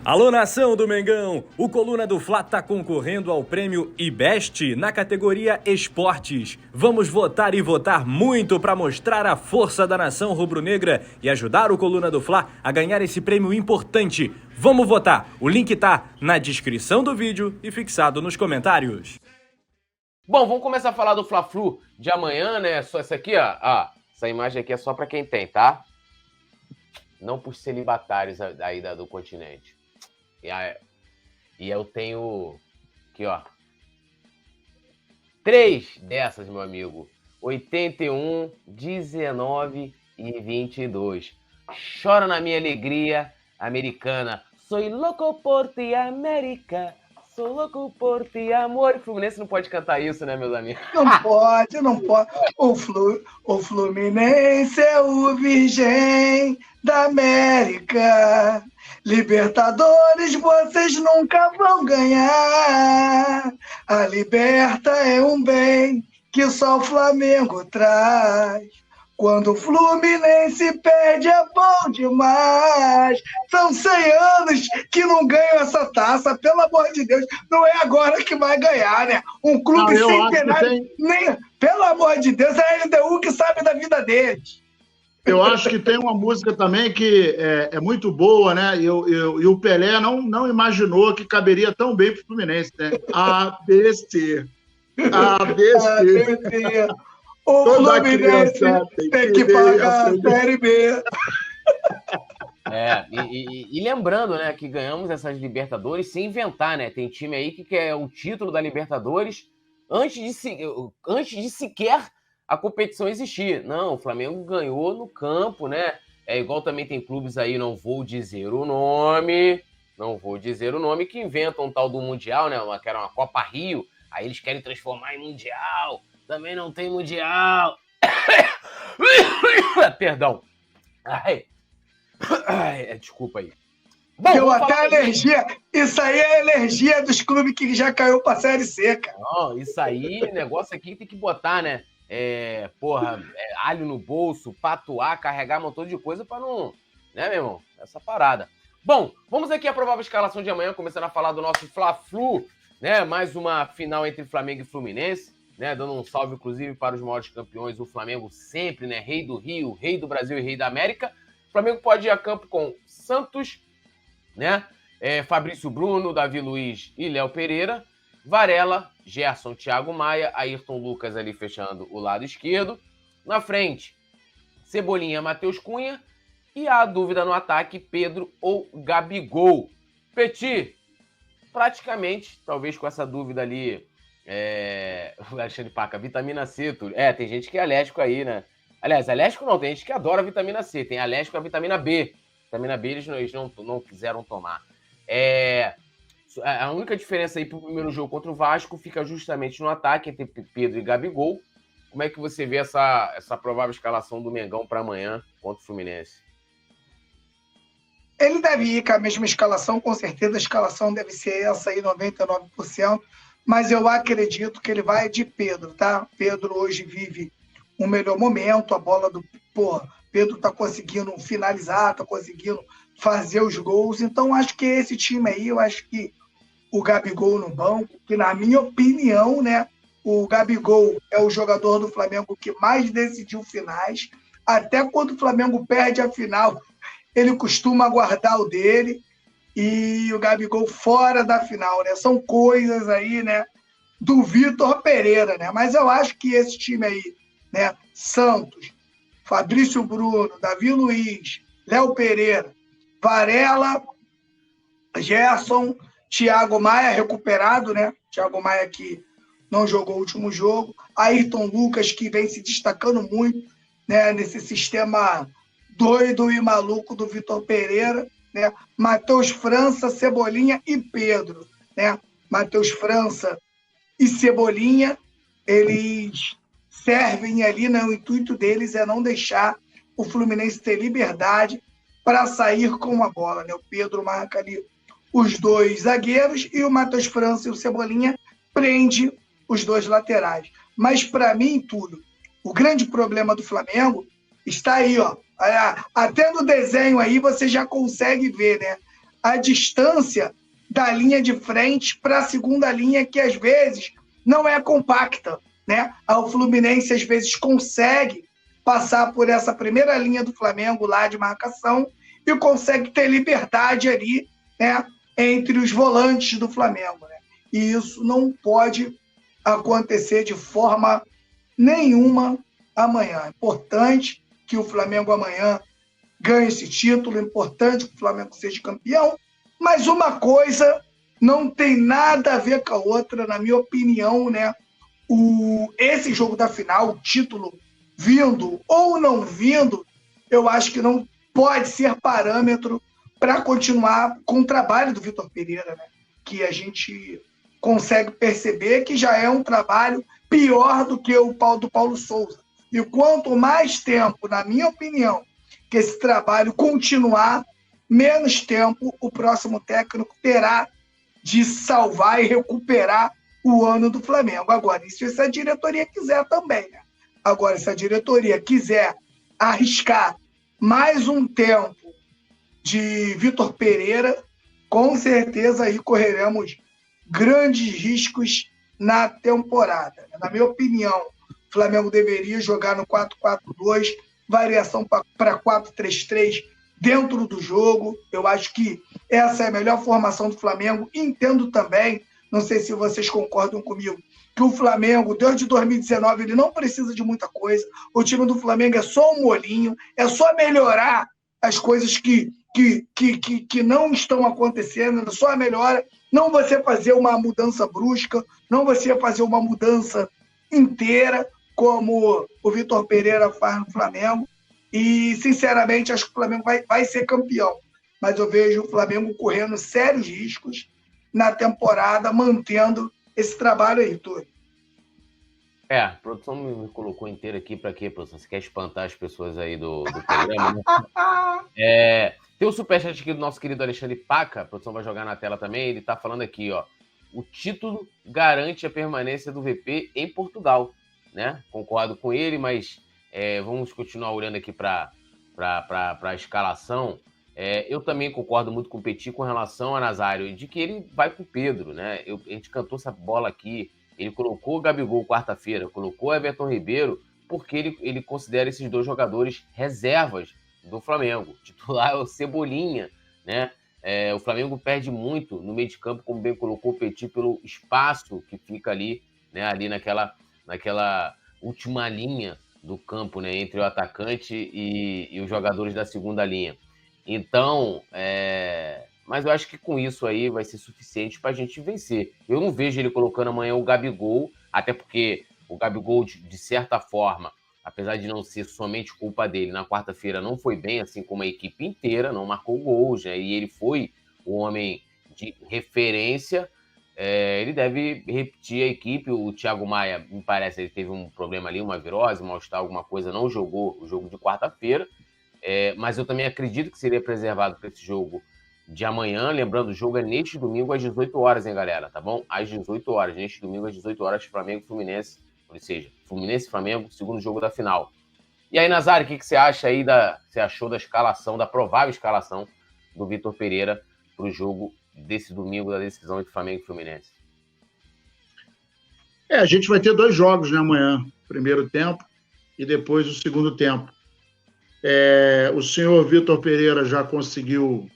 Alô, nação do Mengão! O Coluna do Fla tá concorrendo ao prêmio IBEST na categoria Esportes. Vamos votar e votar muito para mostrar a força da nação rubro-negra e ajudar o Coluna do Fla a ganhar esse prêmio importante. Vamos votar! O link tá na descrição do vídeo e fixado nos comentários. Bom, vamos começar a falar do Fla-Flu de amanhã, né? Só essa aqui, ó. Essa imagem aqui é só para quem tem, tá? Não por celibatários aí do continente. E eu tenho aqui, ó, 3 dessas, meu amigo. 81, 19 e 22. Chora na minha alegria americana. Soy louco por ti, América. Sou louco por ti, amor. O Fluminense não pode cantar isso, né, meus amigos? Não pode. O Fluminense é o virgem da América. Libertadores vocês nunca vão ganhar. A Liberta é um bem que só o Flamengo traz. Quando o Fluminense perde é bom demais. São 100 anos que não ganham essa taça, pelo amor de Deus. Não é agora que vai ganhar, né? Um clube centenário, pelo amor de Deus, é a LDU que sabe da vida deles. Eu acho que tem uma música também que é muito boa, né? E o Pelé não imaginou que caberia tão bem para o Fluminense, né? ABC. ABC. O Fluminense tem que pagar a Série B. E lembrando, né, que ganhamos essas Libertadores sem inventar, né? Tem time aí que quer o título da Libertadores antes de sequer a competição existir. Não, o Flamengo ganhou no campo, né? É igual também tem clubes aí, não vou dizer o nome, que inventam um tal do Mundial, né? Que era uma Copa Rio, aí eles querem transformar em Mundial. Também não tem Mundial. Perdão. Desculpa aí. Bom, deu até alergia. Isso aí é alergia dos clubes que já caiu pra Série C, cara. Não, isso aí, negócio aqui tem que botar, né? Alho no bolso, patuar, carregar um montão de coisa pra não... Né, meu irmão? Essa parada. Bom, vamos aqui à provável escalação de amanhã, começando a falar do nosso Fla-Flu, né? Mais uma final entre Flamengo e Fluminense, né? Dando um salve, inclusive, para os maiores campeões, o Flamengo sempre, né? Rei do Rio, rei do Brasil e rei da América. O Flamengo pode ir a campo com Santos, né? Fabrício Bruno, Davi Luiz e Léo Pereira, Varela, Gerson, Thiago Maia, Ayrton Lucas ali fechando o lado esquerdo. Na frente, Cebolinha, Matheus Cunha. E a dúvida no ataque, Pedro ou Gabigol. Petit, praticamente, talvez com essa dúvida ali, Alexandre Paca, vitamina C, tudo. Tem gente que é alérgico aí, né? Aliás, alérgico não, tem gente que adora a vitamina C, tem alérgico à vitamina B. Vitamina B eles não quiseram tomar. A única diferença aí pro primeiro jogo contra o Vasco fica justamente no ataque entre Pedro e Gabigol. Como é que você vê essa provável escalação do Mengão para amanhã contra o Fluminense? Ele deve ir com a mesma escalação, com certeza a escalação deve ser essa aí, 99%, mas eu acredito que ele vai de Pedro, tá? Pedro hoje vive um melhor momento, a bola do... Pedro tá conseguindo finalizar, tá conseguindo fazer os gols, então acho que esse time aí, eu acho que o Gabigol no banco, que na minha opinião, né, o Gabigol é o jogador do Flamengo que mais decidiu finais, até quando o Flamengo perde a final, ele costuma guardar o dele, e o Gabigol fora da final, né, são coisas aí, né, do Vitor Pereira, né, mas eu acho que esse time aí, né, Santos, Fabrício Bruno, Davi Luiz, Léo Pereira, Varela, Gerson, Thiago Maia recuperado, né? Thiago Maia que não jogou o último jogo. Ayrton Lucas, que vem se destacando muito, né? Nesse sistema doido e maluco do Vitor Pereira, né? Matheus França, Cebolinha e Pedro, né? Matheus França e Cebolinha, eles servem ali, né? O intuito deles é não deixar o Fluminense ter liberdade para sair com a bola, né? O Pedro marca ali os 2 zagueiros e o Matheus França e o Cebolinha prende os 2 laterais. Mas, para mim, Túlio, o grande problema do Flamengo está aí, ó. Até no desenho aí você já consegue ver, né? a distância da linha de frente para a segunda linha, que às vezes não é compacta, né? O Fluminense às vezes consegue passar por essa primeira linha do Flamengo lá de marcação e consegue ter liberdade ali, né, entre os volantes do Flamengo, né? E isso não pode acontecer de forma nenhuma amanhã. É importante que o Flamengo amanhã ganhe esse título, é importante que o Flamengo seja campeão, mas uma coisa não tem nada a ver com a outra, na minha opinião, né? Esse jogo da final, o título vindo ou não vindo, eu acho que não pode ser parâmetro para continuar com o trabalho do Vitor Pereira, né? Que a gente consegue perceber que já é um trabalho pior do que o do Paulo Souza. E quanto mais tempo, na minha opinião, que esse trabalho continuar, menos tempo o próximo técnico terá de salvar e recuperar o ano do Flamengo. Agora, isso se a diretoria quiser também, né? Agora, se a diretoria quiser arriscar mais um tempo de Vitor Pereira, com certeza aí correremos grandes riscos na temporada. Na minha opinião, o Flamengo deveria jogar no 4-4-2, variação para 4-3-3 dentro do jogo. Eu acho que essa é a melhor formação do Flamengo. Entendo também, não sei se vocês concordam comigo, que o Flamengo, desde 2019, ele não precisa de muita coisa. O time do Flamengo é só um molinho, é só melhorar as coisas que não estão acontecendo, só a melhora. Não você fazer uma mudança brusca, não você fazer uma mudança inteira, como o Vitor Pereira faz no Flamengo. E, sinceramente, acho que o Flamengo vai ser campeão. Mas eu vejo o Flamengo correndo sérios riscos na temporada, mantendo esse trabalho aí, Túlio. A produção me colocou inteiro aqui para quê, produção? Você quer espantar as pessoas aí do programa, né? Tem um superchat aqui do nosso querido Alexandre Paca, a produção vai jogar na tela também, ele tá falando aqui, ó, o título garante a permanência do VP em Portugal, né? Concordo com ele, mas vamos continuar olhando aqui para a escalação. Eu também concordo muito com o Petit com relação a Nazário, de que ele vai com o Pedro, né? A gente cantou essa bola aqui, ele colocou o Gabigol quarta-feira, colocou o Everton Ribeiro, porque ele considera esses dois jogadores reservas do Flamengo. O titular é o Cebolinha, né? O Flamengo perde muito no meio de campo, como bem colocou o Petit, pelo espaço que fica ali, né? Ali naquela última linha do campo, né? Entre o atacante e os jogadores da segunda linha. Então, mas eu acho que com isso aí vai ser suficiente para a gente vencer. Eu não vejo ele colocando amanhã o Gabigol, até porque o Gabigol, de certa forma, apesar de não ser somente culpa dele, na quarta-feira não foi bem, assim como a equipe inteira, não marcou gols, né? E ele foi o homem de referência. Ele deve repetir a equipe. O Thiago Maia, me parece, ele teve um problema ali, uma virose, um mal-estar, alguma coisa, não jogou o jogo de quarta-feira. Mas eu também acredito que seria preservado para esse jogo de amanhã. Lembrando, o jogo é neste domingo às 18 horas, hein, galera? Tá bom? Às 18 horas. Neste domingo às 18 horas, Flamengo e Fluminense. Ou seja, Fluminense e Flamengo, segundo jogo da final. E aí, Nazário, o que você acha aí você achou da escalação, da provável escalação do Vitor Pereira para o jogo desse domingo da decisão entre Flamengo e Fluminense? A gente vai ter 2 jogos, né, amanhã. Primeiro tempo e depois o segundo tempo. O senhor Vitor Pereira já conseguiu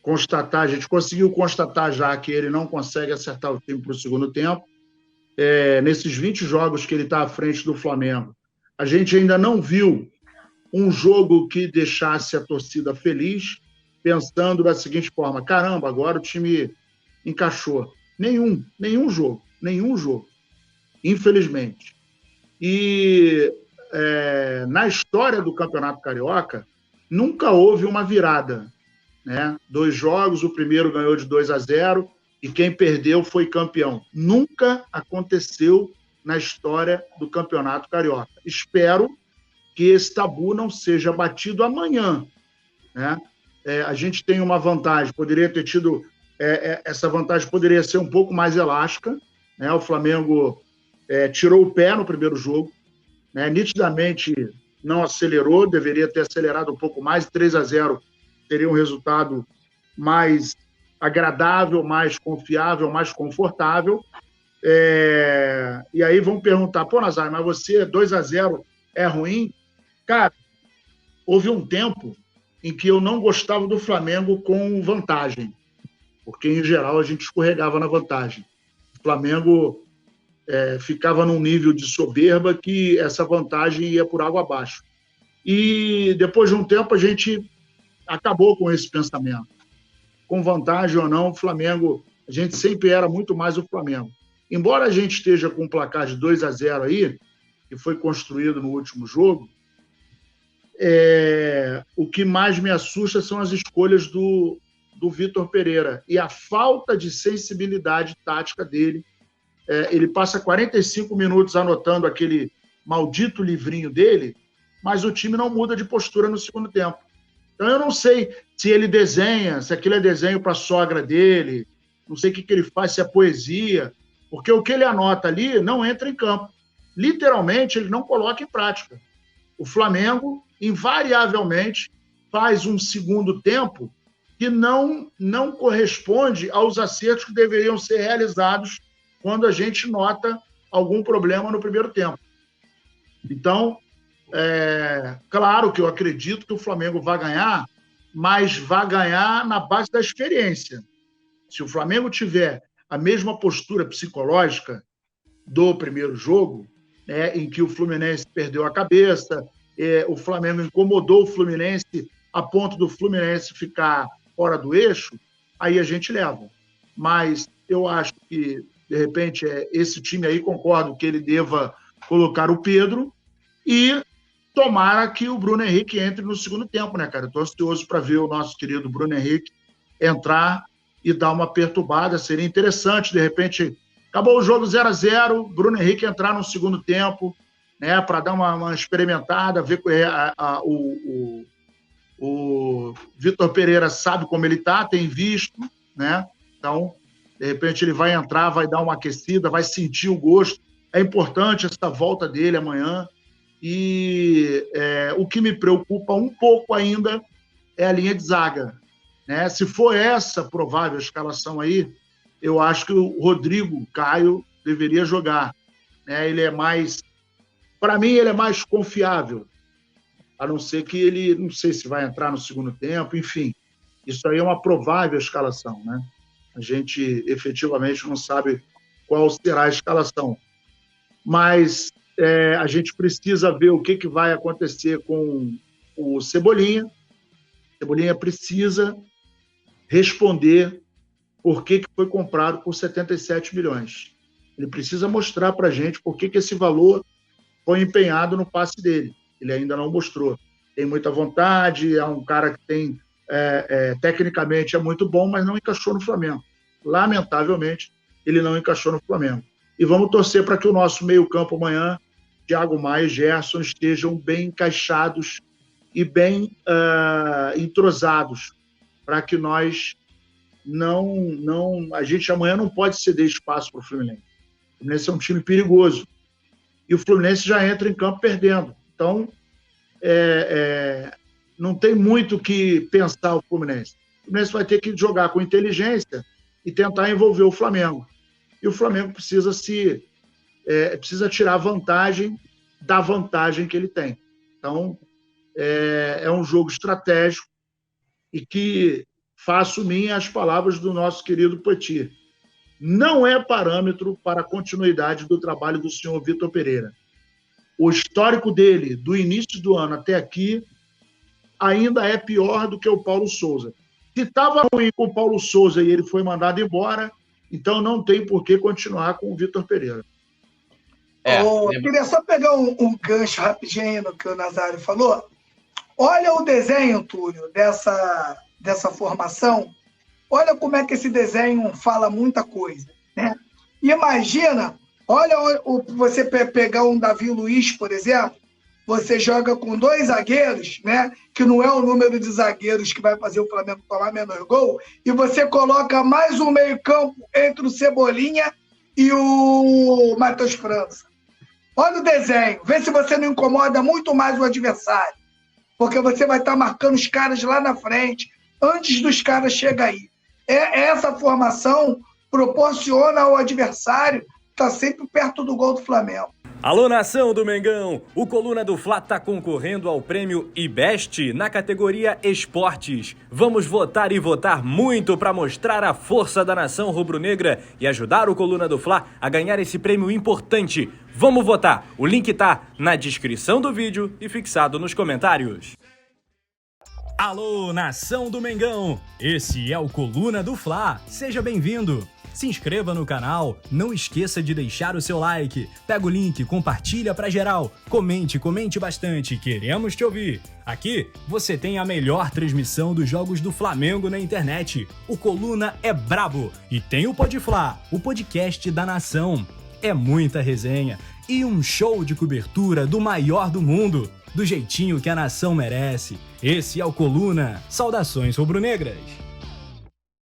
constatar, a gente conseguiu constatar já que ele não consegue acertar o time para o segundo tempo. Nesses 20 jogos que ele está à frente do Flamengo, a gente ainda não viu um jogo que deixasse a torcida feliz, pensando da seguinte forma: caramba, agora o time encaixou. Nenhum jogo, infelizmente. E na história do Campeonato Carioca, nunca houve uma virada, né? 2 jogos, o primeiro ganhou de 2-0, e quem perdeu foi campeão. Nunca aconteceu na história do Campeonato Carioca. Espero que esse tabu não seja batido amanhã, né? A gente tem uma vantagem, poderia ter tido... essa vantagem poderia ser um pouco mais elástica, né? O Flamengo tirou o pé no primeiro jogo, né? Nitidamente não acelerou, deveria ter acelerado um pouco mais. 3-0 seria um resultado mais agradável, mais confiável, mais confortável. E aí vão perguntar, pô, Nazário, mas você 2-0 é ruim? Cara, houve um tempo em que eu não gostava do Flamengo com vantagem, porque, em geral, a gente escorregava na vantagem. O Flamengo ficava num nível de soberba que essa vantagem ia por água abaixo. E, depois de um tempo, a gente acabou com esse pensamento. Com vantagem ou não, o Flamengo, a gente sempre era muito mais o Flamengo. Embora a gente esteja com um placar de 2-0 aí, que foi construído no último jogo, o que mais me assusta são as escolhas do Vitor Pereira e a falta de sensibilidade tática dele. Ele passa 45 minutos anotando aquele maldito livrinho dele, mas o time não muda de postura no segundo tempo. Então eu não sei se ele desenha, se aquilo é desenho para a sogra dele, não sei o que ele faz, se é poesia, porque o que ele anota ali não entra em campo. Literalmente, ele não coloca em prática. O Flamengo, invariavelmente, faz um segundo tempo que não corresponde aos acertos que deveriam ser realizados quando a gente nota algum problema no primeiro tempo. Então, claro que eu acredito que o Flamengo vai ganhar, mas vai ganhar na base da experiência. Se o Flamengo tiver a mesma postura psicológica do primeiro jogo, em que o Fluminense perdeu a cabeça, o Flamengo incomodou o Fluminense a ponto do Fluminense ficar fora do eixo, aí a gente leva. Mas eu acho que, de repente, esse time aí, concordo que ele deva colocar o Pedro e tomara que o Bruno Henrique entre no segundo tempo, né, cara? Estou ansioso para ver o nosso querido Bruno Henrique entrar e dar uma perturbada. Seria interessante, de repente, acabou o jogo 0-0, Bruno Henrique entrar no segundo tempo, né, para dar uma experimentada, ver o Vitor Pereira sabe como ele está, tem visto, né? Então, de repente, ele vai entrar, vai dar uma aquecida, vai sentir o gosto. É importante essa volta dele amanhã. E o que me preocupa um pouco ainda é a linha de zaga, né? Se for essa provável escalação aí, eu acho que o Rodrigo Caio deveria jogar, né? Ele é mais, para mim, ele é mais confiável, a não ser que ele, não sei se vai entrar no segundo tempo, enfim, isso aí é uma provável escalação, né? A gente efetivamente não sabe qual será a escalação, mas a gente precisa ver o que vai acontecer com o Cebolinha. Cebolinha precisa responder por que foi comprado por 77 milhões. Ele precisa mostrar para a gente por que esse valor foi empenhado no passe dele. Ele ainda não mostrou. Tem muita vontade, é um cara que tem tecnicamente é muito bom, mas não encaixou no Flamengo. Lamentavelmente, ele não encaixou no Flamengo. E vamos torcer para que o nosso meio-campo amanhã, Thiago Maia e Gerson, estejam bem encaixados e bem entrosados, para que nós a gente amanhã não pode ceder espaço para o Fluminense. O Fluminense é um time perigoso. E o Fluminense já entra em campo perdendo. Então, não tem muito o que pensar o Fluminense. O Fluminense vai ter que jogar com inteligência e tentar envolver o Flamengo. E o Flamengo precisa tirar vantagem da vantagem que ele tem. Então, é um jogo estratégico e que faço minhas as palavras do nosso querido Petit. Não é parâmetro para a continuidade do trabalho do senhor Vitor Pereira. O histórico dele, do início do ano até aqui, ainda é pior do que o Paulo Souza. Se estava ruim com o Paulo Souza e ele foi mandado embora, então não tem por que continuar com o Vitor Pereira. Queria só pegar um gancho rapidinho no que o Nazário falou. Olha o desenho, Túlio, dessa formação. Olha como é que esse desenho fala muita coisa, né? Imagina, olha, você pegar um Davi Luiz, por exemplo, você joga com 2 zagueiros, né? Que não é o número de zagueiros que vai fazer o Flamengo tomar menor gol, e você coloca mais um meio-campo entre o Cebolinha e o Matheus França. Olha o desenho, vê se você não incomoda muito mais o adversário, porque você vai estar marcando os caras lá na frente, antes dos caras chegarem aí. Essa formação proporciona ao adversário estar sempre perto do gol do Flamengo. Alô, nação do Mengão! O Coluna do Fla está concorrendo ao prêmio IBEST na categoria Esportes. Vamos votar e votar muito para mostrar a força da nação rubro-negra e ajudar o Coluna do Fla a ganhar esse prêmio importante. Vamos votar! O link tá na descrição do vídeo e fixado nos comentários. Alô, nação do Mengão! Esse é o Coluna do Fla. Seja bem-vindo! Se inscreva no canal, não esqueça de deixar o seu like, pega o link, compartilha pra geral, comente bastante, queremos te ouvir. Aqui você tem a melhor transmissão dos jogos do Flamengo na internet. O Coluna é brabo e tem o Podfla, o podcast da nação. É muita resenha e um show de cobertura do maior do mundo, do jeitinho que a nação merece. Esse é o Coluna. Saudações rubro-negras!